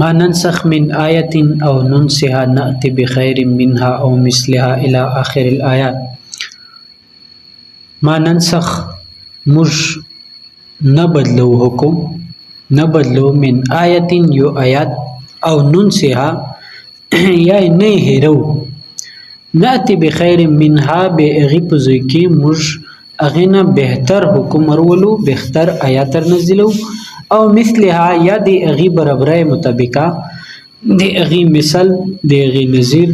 ما ننسخ من آية أو ننسها نأتي بخير منها أو مثلها إلى آخر الآيات. ما ننسخ مش نبدلو حکم نبدلو من آیت یو آیات او ننسها یا نه هیرو نأتی بخیر منها به اغی پزوی کی مش اغینا بهتر حکم ورولو بهتر آیاتر نزلو او مثلها یا دی اغی برابره مطابقه دی اغی مثل دی اغی نظیر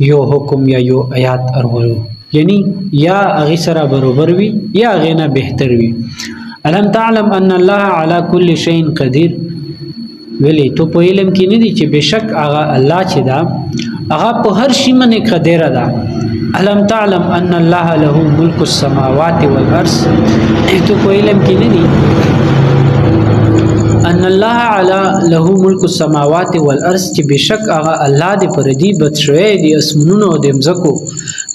یو حکم یا یو آیات ارولو یعنی یا اغی سره برابر وی یا اغینا بهتر وی. الم تعلم ان الله على كل شيء قدير ولی تو په علم کې نه دي چې بشک هغه الله چې دا هغه په هر شي باندې قادر ده. الم تعلم ان الله له ملك السماوات والارض تو په علم کې نه دي ان الله على له ملك السماوات والارض چې بشک هغه الله دې پر دې بدشوي دي اسمنونو او د مزکو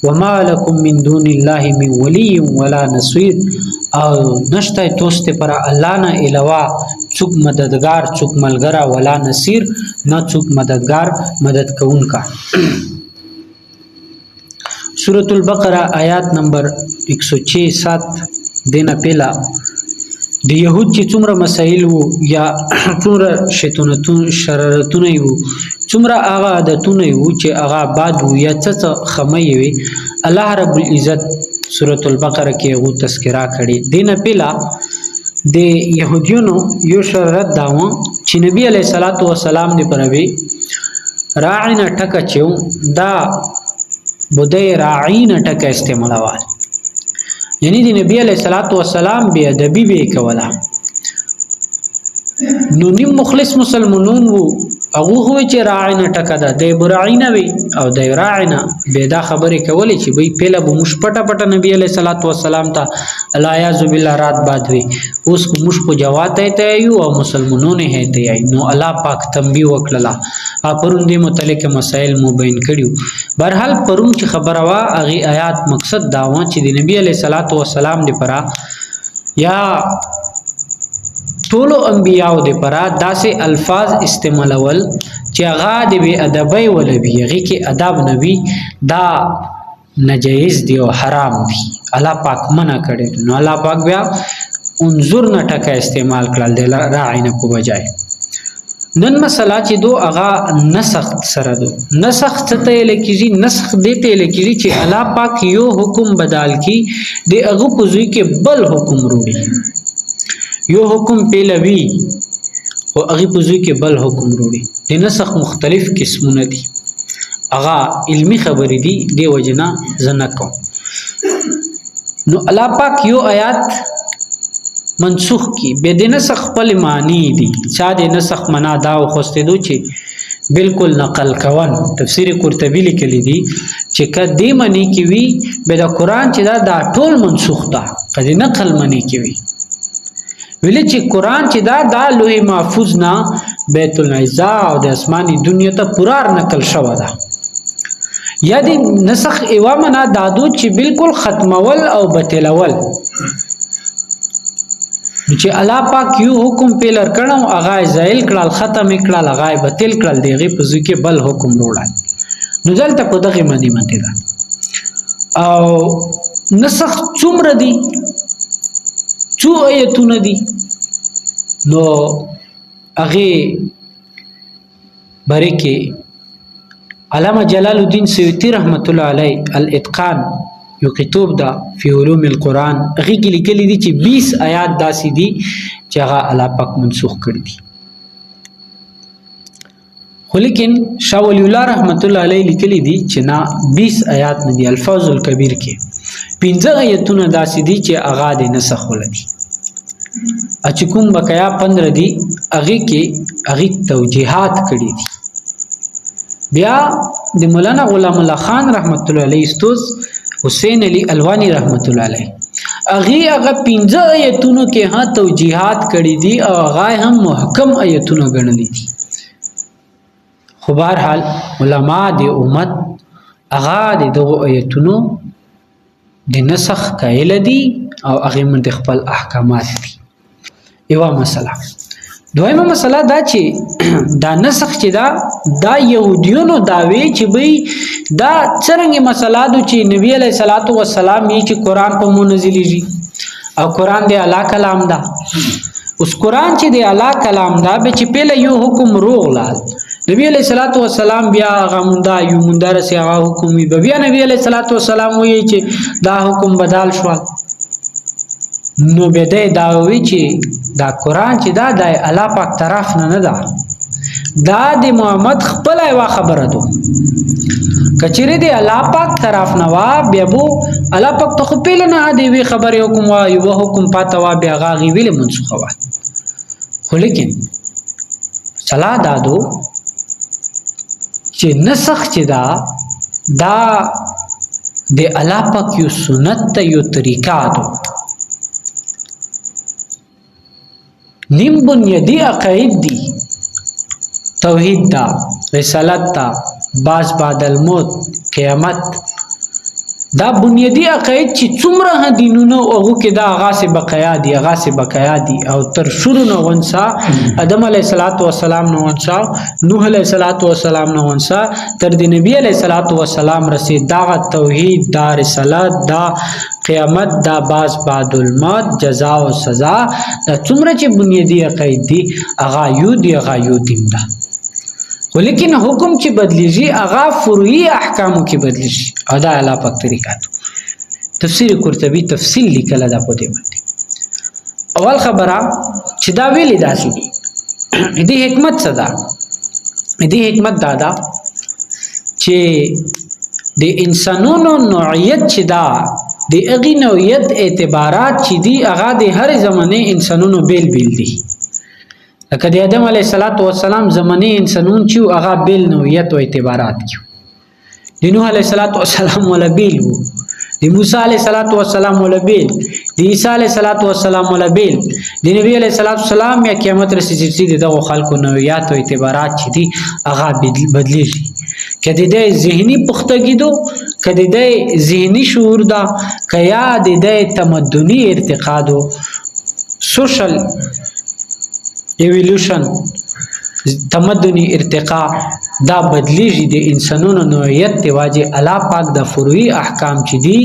وما لكم من دون الله من ولي ولا نصير او نشته توسته پر الله نه علاوه څوک مددگار څوک ملګری ولا نصير نه څوک مددگار مدد کوونکا. سورۃ البقره آیات نمبر 106 دینا پہلا د يهود چې څومره مسائل وو یا څومره شرارتونه وو څومره هغه عادتونه وو چې هغه باد وو یا څه خمي وي الله رب العزت سورۃ البقره کې غو تذکرہ کړي. دینه پهلا د يهوديونو یو شرارت داوه چې نبی علیہ الصلوۃ والسلام دی پروي راعینا ټکا چو دا بده راعینا ټکا استعمالوال یعنی دی نبی علیہ الصلوۃ والسلام بی ادبی به کولا نو نیم مخلص مسلمانون وو هغه خو چې راعینا ټکا ده د براعینا وی او د راعینا به دا خبره کولې چې وی پهله به مش پټه نبی علیہ الصلوۃ والسلام ته الیاذ بالله رات بعد وی اوس کو مش کو جوات ته یو او مسلمانون هته ای نو الله پاک تنبیه وکړه پرون دې متعلق مسائل مبین کړیو. برحال پرون چې خبره وا اغه آیات مقصد داوا چې د نبی علیہ الصلوۃ والسلام دی پرا یا ټولو انبیاءو دی پرا داسې الفاظ استعمالول چې هغه د بی ادبی ولبي هغه کې ادب نبی دا ناجیز دی او حرام دی الله پاک منع کړي. نو الله پاک بیا انظر نه ټکا استعمال کړل د راعینه په بجای. نن مسله چې دو هغه نسخ سره دو نسخ ته لکېږي نسخ دته لکېږي چې الله پاک یو حکم بدل کی د هغه په ځای کې بل حکم وروړي یو حکم پیلوي او هغه په ځای کې بل حکم وروړي. د نسخ مختلف قسمونه دي هغه علمی خبرې دي دی وجنا زنه کوم. نو الله پاک یو آیات منسوخ کی به د نسخ خپل معنی دي چا د نسخ معنا دا خوسته دو چې بالکل نقل کوون. تفسیر قرطبی لیکلی دي چې کدی معنی کی وی به د قران چې دا ټول منسوخ ده کدی نقل معنی کی وی ویل چې قران چې دا لوح محفوظ نه بیت العزا او د اسماني دنیا ته پورار نقل شوه ده یا د نسخ ایوا معنا دادو چې بالکل ختمول او بتلول چې الله پاک یو حکم پیلر کړو هغه زایل کړل ختم کړل هغه بتل کړل دیغه په ځکه بل حکم وروړل. نو دلته په دغه معنی مته ده او نسخ څومره دي څو آیتونه دي نو هغه بریکه علامه جلال الدین سیوطی رحمت الله علیه الاتقان یو کتاب دا فی علوم القرآن هغه کې لیکلي دي چې 20 آیات داسې دي چې هغه الله پاک منسوخ کړی دي. خو لیکن شاه ولی الله رحمت الله علیه لیکلي دي چې نه 20 آیات نه دي. الفاظ الکبیر کې 15 آیتونه داسې دي چې هغه د نسخ ولدي اچ کوم بقایا 15 دي هغه کې هغه توجیهات کړی دي. بیا د مولانا غلام الله خان رحمت الله علیه استاد حسین علی الوانی رحمت الله علیه هغه 15 آیتونو کې ها توجیهات کړی دي او هغه هم محکم آیتونه ګڼلي دي. خو بهرحال علما د امت هغه دغه آیتونو د نسخ قائل دي او هغه من خپل احکامات دي. یو مسله دویمه مسله دا چې دا نسخ چې دا يهوديونو داوي چې به دا څنګه مسله دو چې نبی عليه الصلاه والسلام یې چې قران په منزلېږي او قران دی الله کلام دا اوس قران چې دی الله کلام دا به چې پهله یو حکم روغ لال نبی علیہ الصلوۃ والسلام بیا غموندا یو مندار سي هغه حکم وی بیا نبی علیہ الصلوۃ والسلام وی چې دا حکم بدل شو نو به دا وی چې دا قران چې دا د الله پاک طرف نه ده دا د محمد خپل یو خبره ده کچری دی الله پاک طرف نه وا بیا بو الله پاک ته خپل نه دی وی خبره حکم وا یو حکم پاته وا بیا غاغي ویل منسوخه وا خو لیکن صلاح دادو چې نسخ چې دا د الله پاک یو سنت ته یو طریقه ده نیم بنیادی عقاید دی توحید دا رسالت دا باز بعد الموت قیامت دا بنیادی عقاید چې څومره دینونو هغه کې دا غاسه بقایا دي او تر شروع نو ونسا ادم علیه السلام نو ونسا نوح علیه السلام نو ونسا تر د نبی علیه السلام رسید دا توحید دا رسالت دا قیامت دا باز بعد الموت جزاء او سزا دا څومره چې بنیادی عقاید دي هغه یو دین دا ولیکن حکم چې بدلیږي هغه فروعي احکامو کې بدلیږي او دا الله پاک طریقه تفسیر قرطبی تفصیل لیکل دا په دې باندې اول خبره چې دا ویلې داسې دي دې حکمت څه ده دې حکمت دا چې د انسانونو نوعیت چې دا د اغي نوعیت اعتبارات چې دي هغه د هر زمانه انسانونو بیل دي لکه د آدم علیه السلام زمانه انسانون چې هغه بیل نوعیت او اعتبارات کیو د نوح علیه السلام ولا بیل وو د موسی علیه السلام ولا بیل د عیسی علیه السلام ولا بیل د نبی علیه السلام یا قیامت رسېږي دغه خلکو نوعیت او اعتبارات چې دي هغه بدلیږي کله د ذهني پختګي دو کله د ذهني شعور دا کیا د تمدني ارتقا دو سوشل ایوولوشن تمدنی ارتقا دا بدلیږي د انسانونو نوعیت دی واجه الله پاک د فروعي احکام چې دي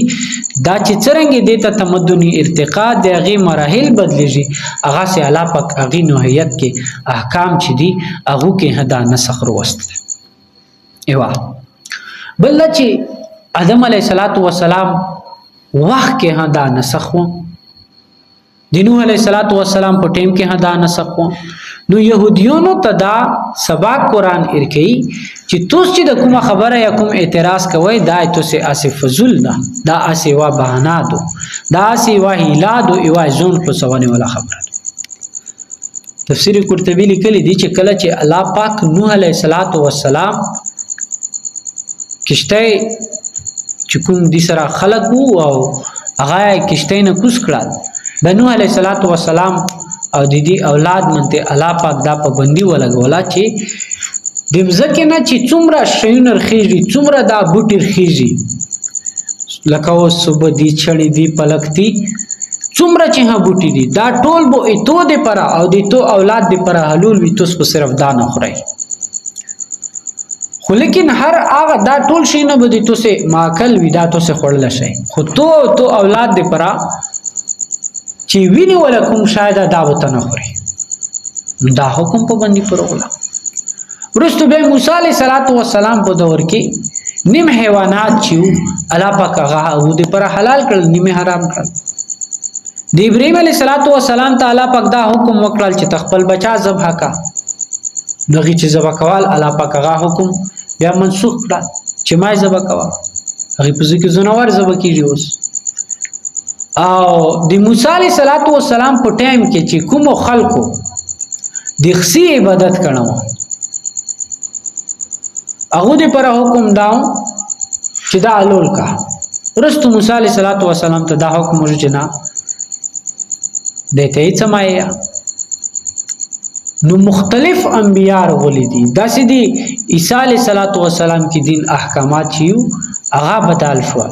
دا چې څنګه د تمدنی ارتقا د غي مراحل بدلیږي هغه سي الله پاک غي نوعیت کې احکام چې دي هغه کې هدا نسخ وروست ایوا بل چې آدم علیه السلام وخت کې هدا نسخ و د نوح علیه السلام په ټیم کې هدا نسخ و نو يهوديونو ته دا سبا قران ارکی چې توس چې د کومه خبره یا کوم اعتراض کوي دا توسه اسف فزل دا اسه وا بهانه دو دا اسه وا هیلاد او ایوا زون خو سونه ولا خبره تفسیر قرطبی لیکلی دی چې کله چې الله پاک نوح علیه السلام کشته چې کوم دي سره خلق وو او هغه کشته نه کوس کړل د نوح علیه السلام او د دې اولاد منته الله پاک دا پابندي ولګولا چې د مزکه نه چې څومره شینر خېږي څومره دا بوټي خېږي لکه او صبح دی چړې دی پلکتی څومره چې ها بوټي دي دا ټول بو ایتو د پر او د تو اولاد د پر حلول وي تاسو صرف دا نه خوري خو لیکن هر هغه دا ټول شي نه بده تاسو ماکل ودا تاسو خورل شي خو تو اولاد د پر چې ویني ولکم شاید دا وته نه خوري دا حکم په باندې پروغلا ورستو به موسی علیه السلام په دور کې نیم حیوانات چې الله پاک هغه او د پر حلال کړل نیمه حرام کړل د ابراهیم علیه السلام تعالی پاک دا حکم وکړل چې تخپل بچا ذبح کا دغه چې ذبح کول الله پاک هغه حکم بیا منسوخ کړل چې ما ذبح کوا هغه په ځکه زناور ذبح کیږي اوس او د موسی علیه السلام په ټایم کې چې کوم خلکو د خصي عبادت کړو هغه د پر حکم داو چې دا الول کا ورستو موسی علیه السلام ته دا حکم ورجنا دته یې سمایا نو مختلف انبیاء ورغلي دي داسې دي عیسی علیه السلام کې دین احکامات چیو هغه بدل شو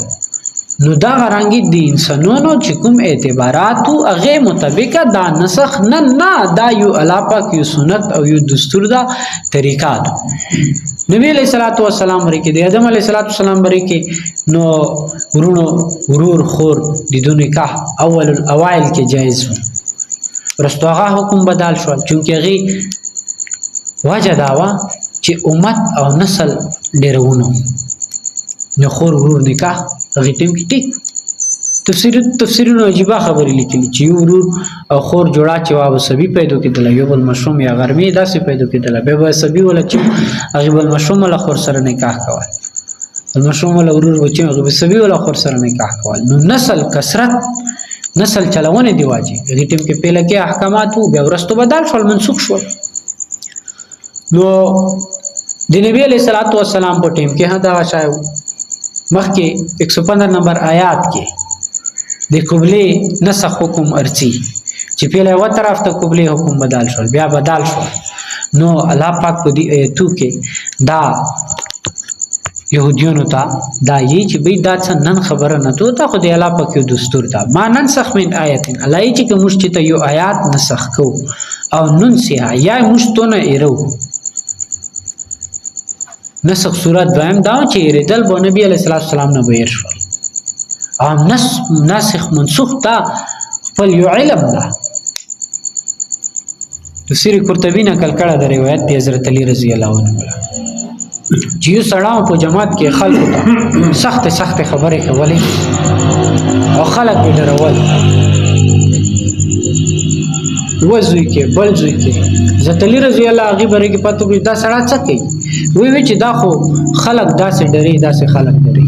نو دا غرانګي د انسانونو چې کوم اعتبارات او هغه مطابق دا نسخ نه دا یو الله پاک یو سنت او یو دستور دا طریقہ ده نبی علیہ الصلوۃ والسلام ورکه د آدم علیہ الصلوۃ والسلام ورکه نو ورور خور د دونه نکاح اول الاوائل کې جایز رستوغه حکم بدل شو چونکه غي وجه داوا چې امت او نسل ډیرونه نو خور ورور نکاح هغه ټیم کې ټیک تفسیرونه عجیبه خبرې لیکلي چې ورور او خور جوړا چې واب سبي پیدا کېدل یو بل مشروم یا غرمې داسې پیدا کېدل به سبي ولا چې هغه بل مشروم له خور سره نکاح کول المشروم له ورور بچي هغه سبي ولا خور سره نکاح کول نو نسل کثرت نسل چلونه دی واجب هغه ټیم کې پهله کې احکامات وو بیا ورستو بدل شول منسوخ شول نو د نبی علیہ الصلوۃ والسلام په ټیم کې هدا شایو مخکې 115 نمبر آیات کې د قبله نسخ حکم ارچی چې پیله و طرف ته قبله حکم بدل شول بیا بدل شول نو الله پاک په دې ایتو کې دا يهوديونو ته دا یی چې به دا څنګه نن خبره نه تو ته خو د الله پاک یو دستور دا ما ننسخ من آیتن الله یی چې موږ ته یو آیات نسخ کو او ننسها یا موږ ته نه ایرو نسخ صورت دویم دا چې ردل بو نبی علیہ السلام نه بهر شو او ناسخ منسوخ تا خپل یو علم دا تفسیر قرطبی نقل کړه د روایت د حضرت علی رضی الله عنه چې یو سړاو په جماعت کې خلکو ته سخت خبرې کولې او خلک به ډرول وزوی کې بلځوی کې حضرت علی رضی الله هغه بره کې پاتو دا سړا څه کوي وی چې دا خو خلک داسې ډری داسې خلک ډری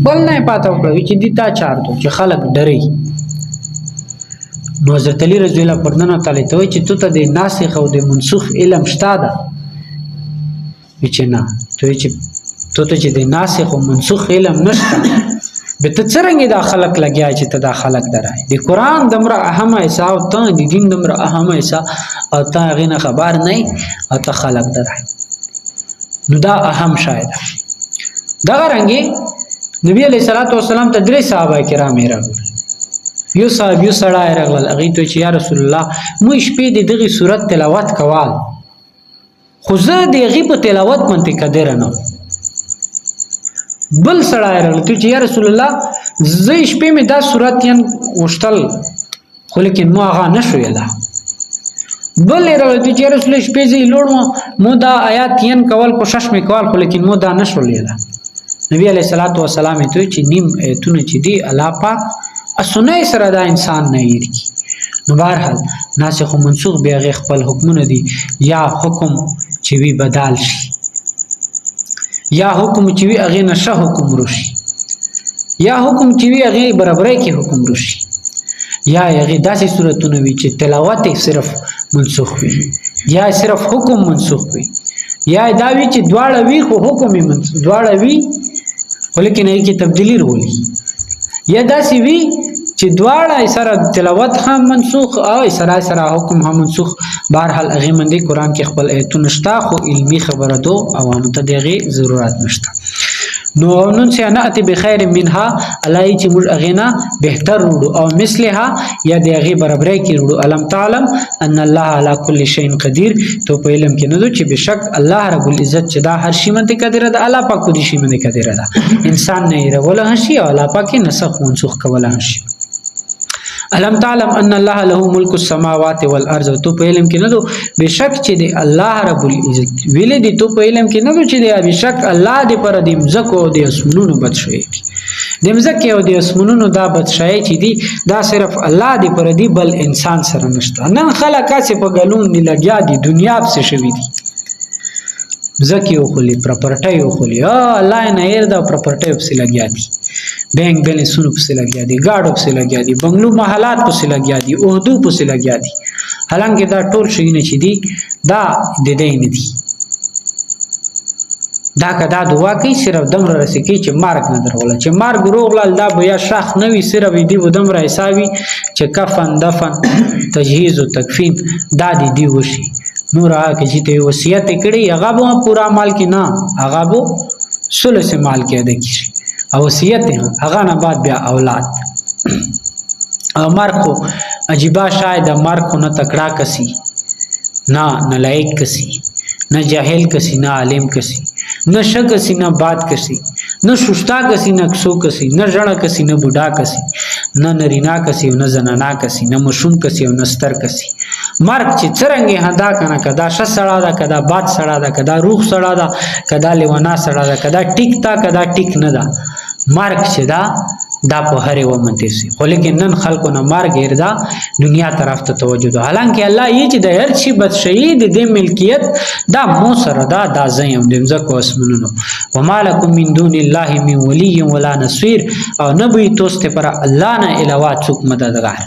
بل نه پاتو کوي چې دي تا چار دو چې خلک ډری نو حضرت علی رضی الله پرنه تعالی ته چې تو ته د ناسخ او د منسوخ علم شته ده چې نه ته چې د ناسخ او منسوخ علم نشته به ته څنګه دا خلق لګیا چې ته دا خلق درای د قران دمره اهمه حصہ او ته د دین دمره اهمه حصہ او ته غینه خبر نه او ته خلق درای نو دا اهم شاید دا رنګي نبی علیہ الصلوۃ والسلام ته درې صحابه کرام راغلل یو صاحب یو سړی راغلل هغه ته چې یا رسول الله مو شپې دغه سورۃ تلاوت کوال خو زه دغه په تلاوت منته قدر نه بل سړی راغلی چې یا رسول الله زه شپې مې دا سورات یان وشتل خو لیکن مو هغه نشو یلا بل راغلی چې رسول الله شپې زه لوړم مو دا آیات یان کول کوشش مې کول خو لیکن مو دا نشو یلا نبی علیہ الصلوۃ والسلام ته چې نیم ایتونه چې دی الله پاک اسونه سره دا انسان نه یری نو بهرحال ناسخ او منسوخ بیا غ خپل حکمونه دي یا حکم چې وی بدل شي یا حکم چې وی هغه نشه حکم روشي یا حکم چې وی هغه برابرۍ کې حکم روشي یا هغه داسې صورتونه وی چې تلاوت صرف منسوخ وي یا صرف حکم منسوخ وي یا دا وی چې دواړه وی خو حکم یې منسوخ دواړه وی ولیکن هغه کې تبدیلی وروړي یا داسې وی چې دواړه سره تلاوت هم منسوخ او سره حکم هم منسوخ بهرحال هغه مندي قران کې خپل ایتونه شته خو علمی خبره دو عوام ته دغه ضرورت نشته نو نن څه نه اتي بخیر منها علای چې موږ اغینا بهتر وړو او مثلها یا دغه برابرۍ کې وړو علم تعلم ان الله على كل شيء قدير تو په علم کې نه دو چې بشک الله رب العزت چې دا هر شي منته قدر ده الله پاک دې شي منته قدر ده انسان نه ولا هشي او الله پاک نسخ منسوخ کوله هشي علم تعلم ان الله له ملک السماوات والارض تو په علم کې نه دو بشک چې دی الله رب العزت ویلې دی تو په علم کې نه دو چې دی بشک الله دې پر دې مزکو دې اسمنونو بدشي دې مزکه او دې اسمنونو دا بدشي چې دی دا صرف الله دې پر دې بل انسان سره نشته نن خلک چې په ګلون دی لګیا دي دنیا په شوي دي مزکه او خلی پراپرټي او خلی الله نه ير دا پراپرټي په لګیا دي بینک بیلنسونو پسې لګیا دي گاډو پسې لګیا دي بنگلو محلات پسې لګیا دي اردو پسې لګیا دي حالانکه دا ټول شي نه چي دي دا د دې نه دي دا کدا دعا کوي صرف دمر رسکی چې مارګ نه درول چې مارګ روغلال دا بیا شاخ نه وي صرف دی ودمر حسابي چې کفن دفن تجهیز او تکفین دا دی وشي نور هغه چې ته وصیت کړي هغه به پورا مال کې نه هغه به سلس مال کې ادا کیږي او وصیت هغه نه بعد بیا اولاد. او مرګ خو عجیبه شاید مرګ خو نه تکړه کسی نه نلایق کسی نه جاهل کسی نه عالم کسی نه شک کسی نه باد کسی نه شوشتا کسی نه کسو کسی نه ژړه کسی نه بوډا کسی نه نرینا کسی نه زنانا کسی نه مشوم کسی او نه ستر کسی. مرګ چې څرنګه هدا کنه کدا ش سړه دا کدا باد سړه دا کدا روح سړه دا کدا لیوانا سړه دا کدا ټیک تا کدا ټیک نه دا مرګ چې دا په هر یو منته سي. خو لیکن نن خلکو نه مرګ اردا دنیا طرف ته توجه ده. حالانکه الله یې چې د هر شي بد شهید د ملکیت دا مو سره دا زیم د مزکو اسمنونو. ومالکم من دون الله من ولی ولا نصير. او نه به توسته پر الله نه علاوه څوک مددگار.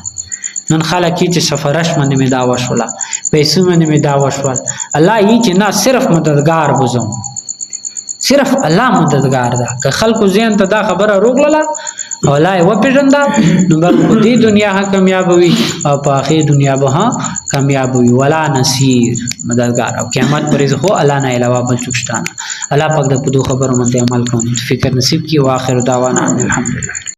نن خلک چې سفرش باندې می دا وشولا پیسې باندې می دا وشول الله یې چې نه صرف مددگار بوزم صرف الله مددگار ده. که خلکو ذهن ته دا خبره روغله او لای و پیژندا نو بل په دې دنیا ها کامیاب وي او په آخرت دنیا به ها کامیاب وي. ولا نصير مددگار. او قیامت پرې خو الله نه علاوه بل څوک شته نه. الله پاک د په دوه خبرو باندې عمل کوي. فکر نصیب کی. واخر دعوانا الحمدلله.